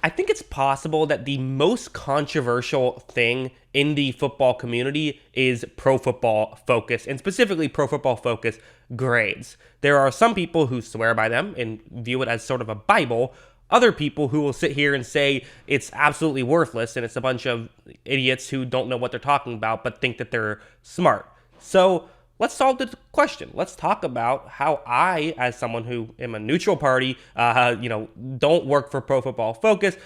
I think it's possible that the most controversial thing in the football community is Pro Football Focus, and specifically Pro Football Focus grades. There are some people who swear by them and view it as sort of a Bible. Other people who will sit here and say it's absolutely worthless and it's a bunch of idiots who don't know what they're talking about but think that they're smart. So let's solve the question. Let's talk about how I, as someone who am a neutral party, don't work for Pro Football Focus,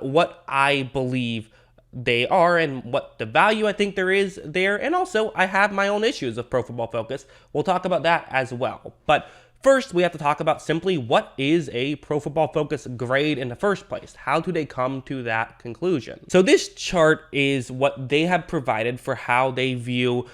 what I believe they are and what the value I think there is there. And also, I have my own issues with Pro Football Focus. We'll talk about that as well. But first, we have to talk about simply what is a Pro Football Focus grade in the first place? How do they come to that conclusion? So this chart is what they have provided for how they view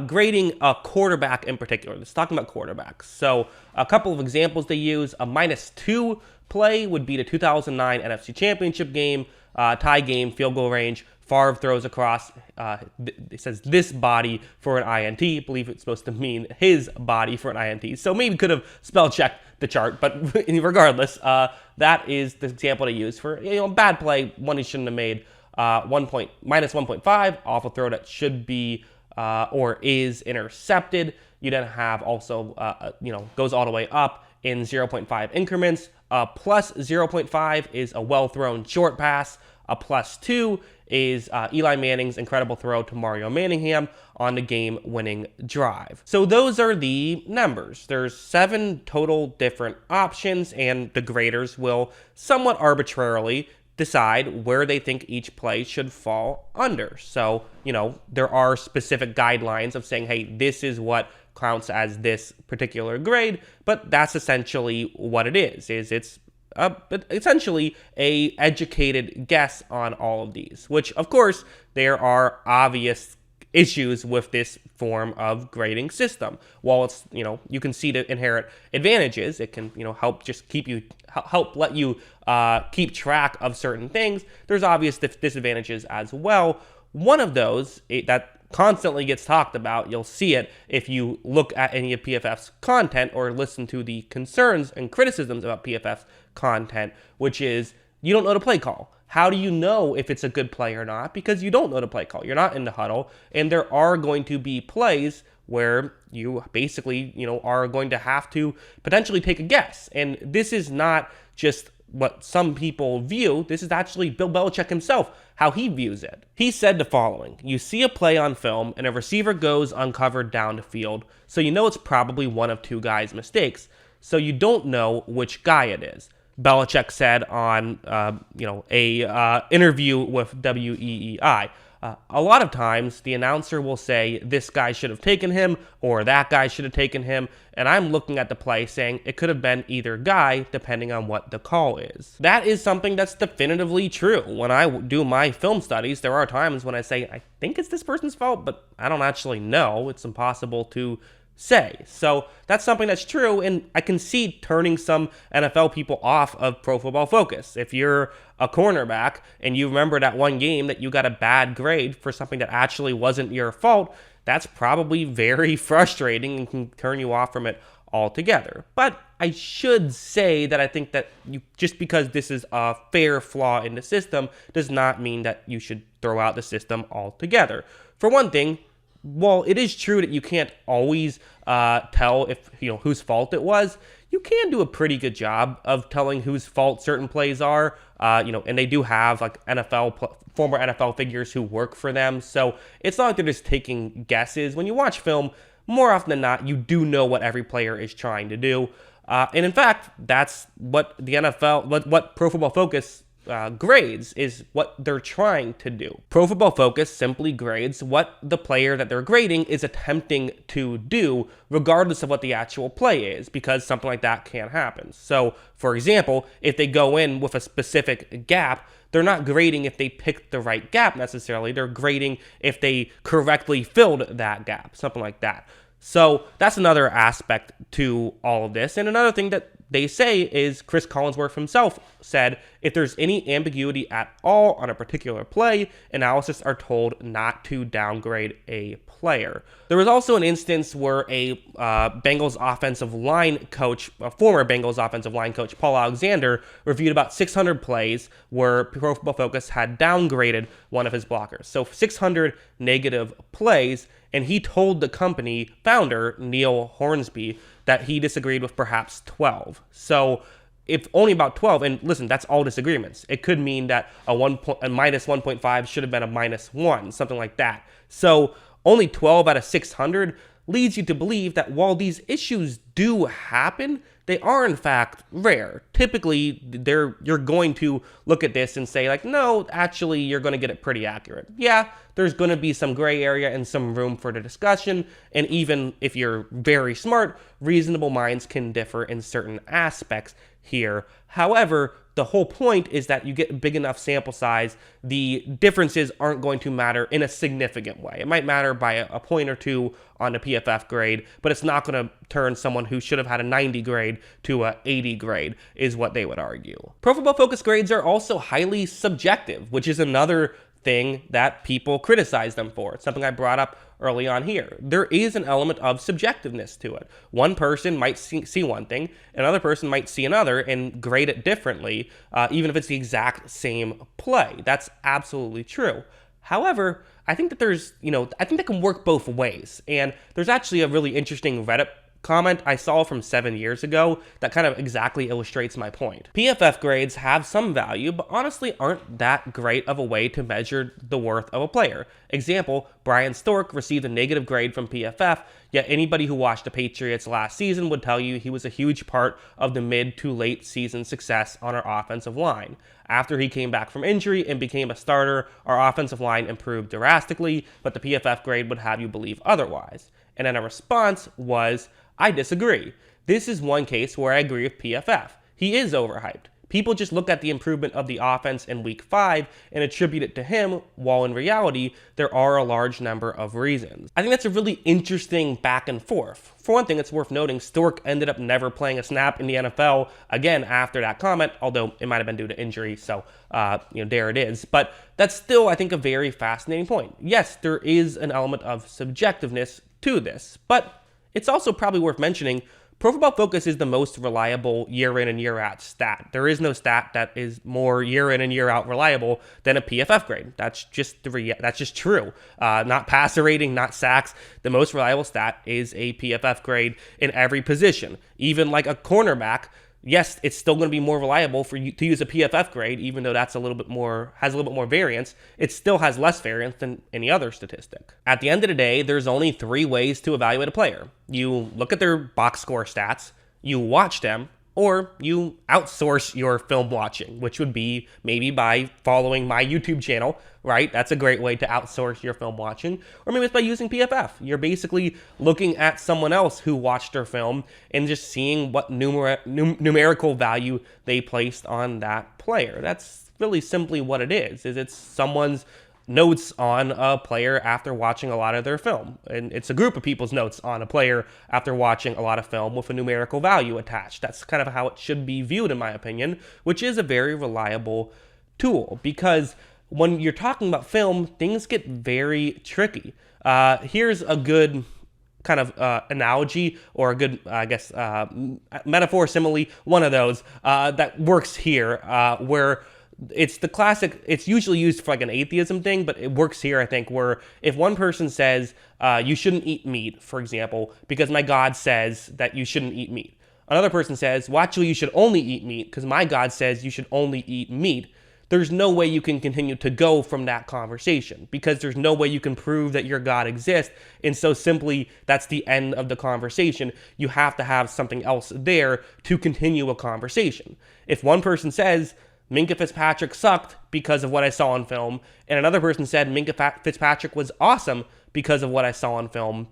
grading a quarterback in particular. Let's talk about quarterbacks. So a couple of examples they use. A -2 play would be the 2009 NFC Championship game, tie game, field goal range. Favre throws across, it says this body for an INT. I believe it's supposed to mean his body for an INT. So maybe could have spell checked the chart, but regardless, that is the example to use for bad play, one he shouldn't have made. -1.5, off a throw that should be or is intercepted. You then have also, goes all the way up in 0.5 increments. Plus 0.5 is a well-thrown short pass. A +2 is Eli Manning's incredible throw to Mario Manningham on the game-winning drive. So those are the numbers. There's 7 total different options, and the graders will somewhat arbitrarily decide where they think each play should fall under. So, there are specific guidelines of saying, hey, this is what counts as this particular grade, but that's essentially what it is it's essentially a educated guess on all of these, which of course there are obvious issues with this form of grading system. While it's, you can see the inherent advantages, it can, help just let you keep track of certain things. There's obvious disadvantages as well. One of those that constantly gets talked about, you'll see it if you look at any of PFF's content or listen to the concerns and criticisms about PFF's content, which is you don't know the play call. How do you know if it's a good play or not? Because you don't know the play call. You're not in the huddle, and there are going to be plays where you basically, are going to have to potentially take a guess. And this is not just what some people view. This is actually Bill Belichick himself, how he views it. He said the following: you see a play on film and a receiver goes uncovered down the field, so you know it's probably one of two guys' mistakes, so you don't know which guy it is. Belichick said on a interview with WEEI. A lot of times the announcer will say this guy should have taken him or that guy should have taken him, and I'm looking at the play saying it could have been either guy depending on what the call is. That is something that's definitively true. When I do my film studies, there are times when I say I think it's this person's fault, but I don't actually know. It's impossible to say. So that's something that's true, and I can see turning some NFL people off of Pro Football Focus. If you're a cornerback and you remember that one game that you got a bad grade for something that actually wasn't your fault, that's probably very frustrating and can turn you off from it altogether. But I should say that I think that just because this is a fair flaw in the system does not mean that you should throw out the system altogether. For one thing, while it is true that you can't always tell if whose fault it was, you can do a pretty good job of telling whose fault certain plays are. And they do have like former NFL figures who work for them, so it's not like they're just taking guesses. When you watch film, more often than not, you do know what every player is trying to do, and in fact, that's what the NFL, what Pro Football Focus grades is what they're trying to do. Pro Football Focus simply grades what the player that they're grading is attempting to do, regardless of what the actual play is, because something like that can happen. So, for example, if they go in with a specific gap, they're not grading if they picked the right gap necessarily. They're grading if they correctly filled that gap, something like that. So that's another aspect to all of this. And another thing that they say is Chris Collinsworth himself said, if there's any ambiguity at all on a particular play, analysts are told not to downgrade a player. There was also an instance where a Bengals offensive line coach, a former Bengals offensive line coach, Paul Alexander, reviewed about 600 plays where Pro Football Focus had downgraded one of his blockers. So 600 negative plays, and he told the company founder, Neil Hornsby, that he disagreed with perhaps 12. So if only about 12, and listen, that's all disagreements. It could mean that a minus 1.5 should have been a -1, something like that. So only 12 out of 600 leads you to believe that while these issues do happen, they are in fact rare. Typically, you're going to look at this and say like, no, actually, you're going to get it pretty accurate. Yeah, there's going to be some gray area and some room for the discussion. And even if you're very smart, reasonable minds can differ in certain aspects here. However, the whole point is that you get a big enough sample size, the differences aren't going to matter in a significant way. It might matter by a point or two on the PFF grade, but it's not going to turn someone who should have had a 90 grade to a 80 grade, is what they would argue. Pro Football Focus grades are also highly subjective, which is another thing that people criticize them for. It's something I brought up early on here. There is an element of subjectiveness to it. One person might see one thing, another person might see another and grade it differently, even if it's the exact same play. That's absolutely true. However, I think that I think that can work both ways. And there's actually a really interesting Reddit comment I saw from 7 years ago that kind of exactly illustrates my point. PFF grades have some value, but honestly aren't that great of a way to measure the worth of a player. Example, Brian Stork received a negative grade from PFF, yet anybody who watched the Patriots last season would tell you he was a huge part of the mid to late season success on our offensive line. After he came back from injury and became a starter, our offensive line improved drastically, but the PFF grade would have you believe otherwise. And then a response was, I disagree. This is one case where I agree with PFF. He is overhyped. People just look at the improvement of the offense in week 5 and attribute it to him, while in reality, there are a large number of reasons. I think that's a really interesting back and forth. For one thing, it's worth noting Stork ended up never playing a snap in the NFL again after that comment, although it might have been due to injury, so there it is. But that's still, I think, a very fascinating point. Yes, there is an element of subjectiveness to this, but it's also probably worth mentioning, Pro Football Focus is the most reliable year in and year out stat. There is no stat that is more year in and year out reliable than a PFF grade. That's just true. Not passer rating, not sacks. The most reliable stat is a PFF grade in every position. Even like a cornerback, yes, it's still going to be more reliable for you to use a PFF grade, even though that's has a little bit more variance. It still has less variance than any other statistic. At the end of the day, there's only 3 ways to evaluate a player. You look at their box score stats, you watch them, or you outsource your film watching, which would be maybe by following my YouTube channel, right? That's a great way to outsource your film watching. Or maybe it's by using PFF. You're basically looking at someone else who watched their film and just seeing what numerical value they placed on that player. That's really simply what it is it's someone's notes on a player after watching a lot of their film. And it's a group of people's notes on a player after watching a lot of film with a numerical value attached. That's kind of how it should be viewed, in my opinion, which is a very reliable tool, because when you're talking about film, things get very tricky. Here's a good kind of analogy, or a good, metaphor, simile, one of those that works here, where it's the classic, it's usually used for like an atheism thing, but it works here, I think, where if one person says, you shouldn't eat meat, for example, because my God says that you shouldn't eat meat. Another person says, well, actually, you should only eat meat because my God says you should only eat meat. There's no way you can continue to go from that conversation, because there's no way you can prove that your God exists. And so simply, that's the end of the conversation. You have to have something else there to continue a conversation. If one person says, Minkah Fitzpatrick sucked because of what I saw on film, and another person said Minkah Fitzpatrick was awesome because of what I saw on film,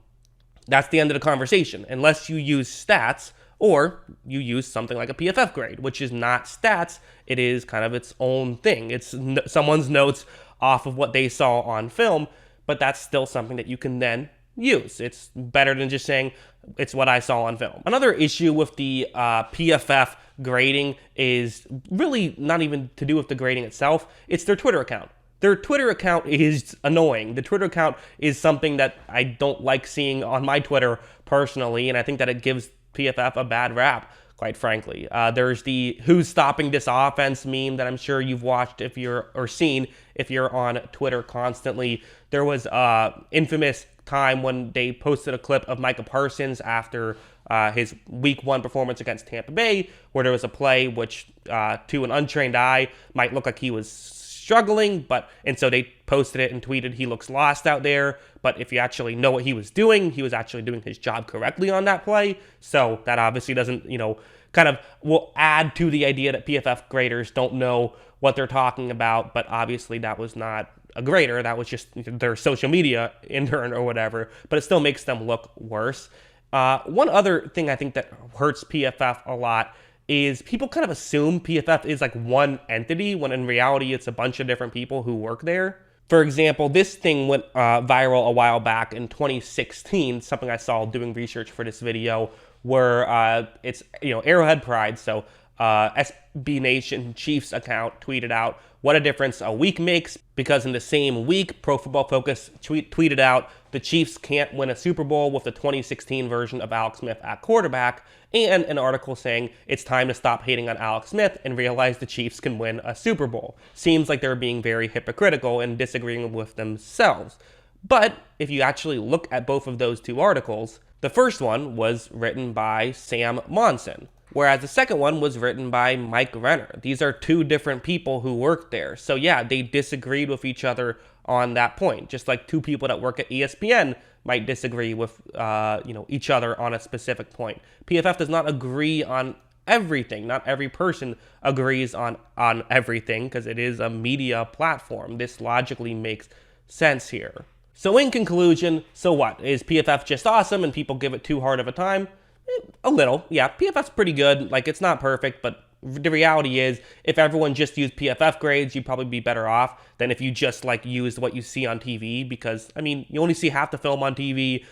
that's the end of the conversation, unless you use stats or you use something like a PFF grade, which is not stats. It is kind of its own thing. It's someone's notes off of what they saw on film, but that's still something that you can then use. It's better than just saying it's what I saw on film. Another issue with the PFF grading is really not even to do with the grading itself. It's their Twitter account. Their Twitter account is annoying. The Twitter account is something that I don't like seeing on my Twitter personally, and I think that it gives PFF a bad rap, quite frankly. There's the "who's stopping this offense" meme that I'm sure you've watched or seen if you're on Twitter constantly. There was infamous time when they posted a clip of Micah Parsons after his Week 1 performance against Tampa Bay, where there was a play which to an untrained eye might look like he was struggling, and so they posted it and tweeted he looks lost out there, but if you actually know what he was actually doing his job correctly on that play. So that obviously doesn't, kind of will add to the idea that PFF graders don't know what they're talking about, but obviously that was not a grader, that was just their social media intern or whatever, but it still makes them look worse. One other thing I think that hurts PFF a lot is people kind of assume PFF is like one entity when in reality it's a bunch of different people who work there. For example, this thing went viral a while back in 2016, something I saw doing research for this video, where it's Arrowhead Pride, so SB Nation Chiefs account tweeted out what a difference a week makes, because in the same week, Pro Football Focus tweeted out the Chiefs can't win a Super Bowl with the 2016 version of Alex Smith at quarterback, and an article saying it's time to stop hating on Alex Smith and realize the Chiefs can win a Super Bowl. Seems like they're being very hypocritical and disagreeing with themselves. But if you actually look at both of those two articles, the first one was written by Sam Monson, whereas the second one was written by Mike Renner. These are two different people who worked there. So yeah, they disagreed with each other on that point, just like two people that work at ESPN might disagree with each other on a specific point. PFF does not agree on everything. Not every person agrees on everything because it is a media platform. This logically makes sense here. So in conclusion, so what? Is PFF just awesome and people give it too hard of a time? A little, yeah. PFF's pretty good. Like, it's not perfect, but the reality is, if everyone just used PFF grades, you'd probably be better off than if you just used what you see on TV, because you only see half the film on TV.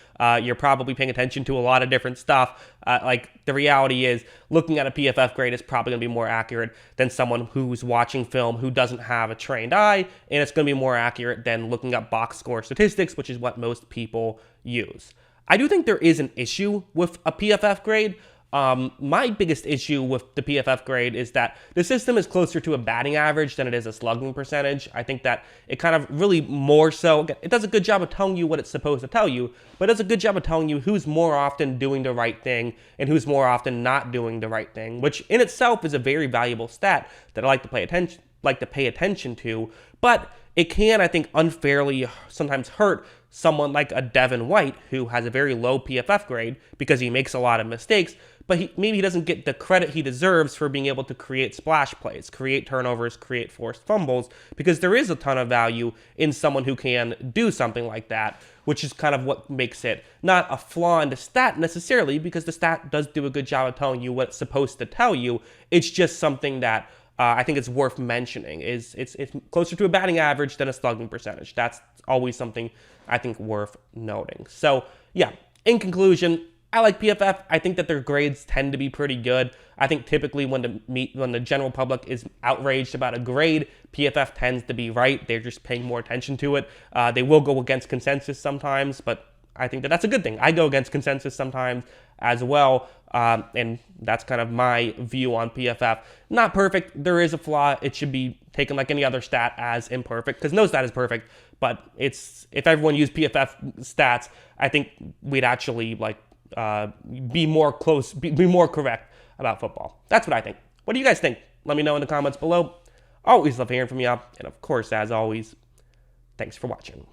You're probably paying attention to a lot of different stuff. The reality is, looking at a PFF grade is probably going to be more accurate than someone who's watching film who doesn't have a trained eye, and it's going to be more accurate than looking up box score statistics, which is what most people use. I do think there is an issue with a PFF grade. My biggest issue with the PFF grade is that the system is closer to a batting average than it is a slugging percentage. I think that it kind of really more so, it does a good job of telling you what it's supposed to tell you, but it does a good job of telling you who's more often doing the right thing and who's more often not doing the right thing, which in itself is a very valuable stat that I like to pay attention to, but it can, I think, unfairly sometimes hurt someone like a Devin White, who has a very low PFF grade because he makes a lot of mistakes, but maybe he doesn't get the credit he deserves for being able to create splash plays, create turnovers, create forced fumbles, because there is a ton of value in someone who can do something like that, which is kind of what makes it not a flaw in the stat necessarily, because the stat does do a good job of telling you what it's supposed to tell you. It's just something that I think it's worth mentioning. It's closer to a batting average than a slugging percentage. That's always something I think worth noting. So yeah, in conclusion, I like PFF. I think that their grades tend to be pretty good. I think typically when the general public is outraged about a grade, PFF tends to be right. They're just paying more attention to it. They will go against consensus sometimes, but I think that that's a good thing. I go against consensus sometimes as well, and that's kind of my view on PFF. Not perfect. There is a flaw. It should be taken like any other stat as imperfect, because no stat is perfect, but if everyone used PFF stats, I think we'd actually be more correct about football. That's what I think. What do you guys think? Let me know in the comments below. Always love hearing from you, and of course, as always, thanks for watching.